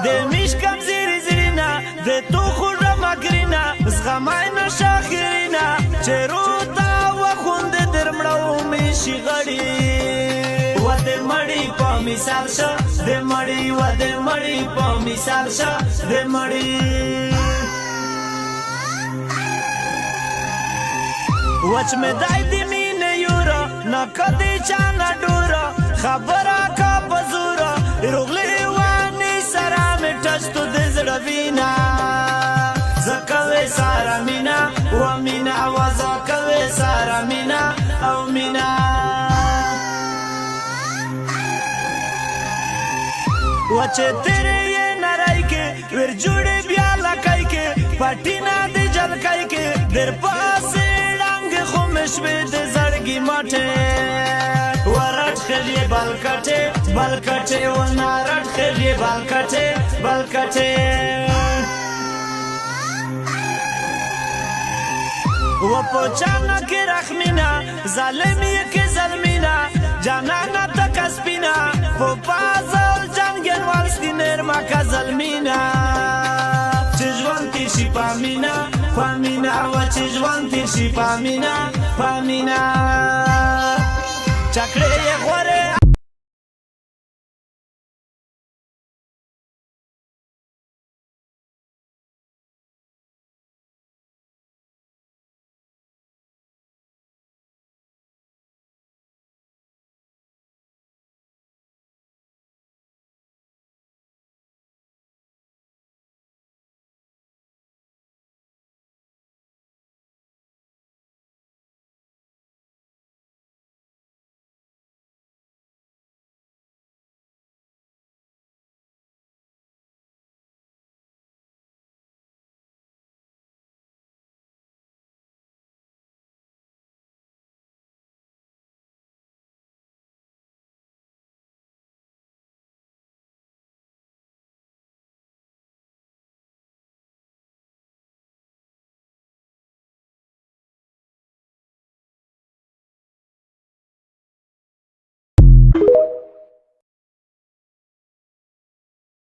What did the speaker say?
د میشکم زیری زیرینا د تو خوږه مګرینا زغمای نشه خیرینا چې روتا وخوند در مړو می شي غړي و د مړی په مثال شه د مړی و د مړی په مثال شه د مړی وچ می دای دی مینه یورا نا کدی چانا ډورا خبره کا بزورا روغلی وانی سره می ټچتو د زړه وینا زکوي سارا مینا و مینا و زکوي سارا مینا او مینا وچه تیرے یہ نرائی کے ور جوڑے بیا لکائی کے پٹینا دی جلکائی کے در پاس ڈانگ خمش بے دی زرگی مٹے ورٹ خیلی بالکٹے بالکٹے و نارٹ خیلی بالکٹے بالکٹے و پوچانا کی رخمینا ظالمی کی ظلمینا جانانا تک اسپینا پو پازل جنگل والستی نرما کا ظلمینا چجوان تیشی پامینا پامینا و چجوان تیشی پامینا پامینا چکڑے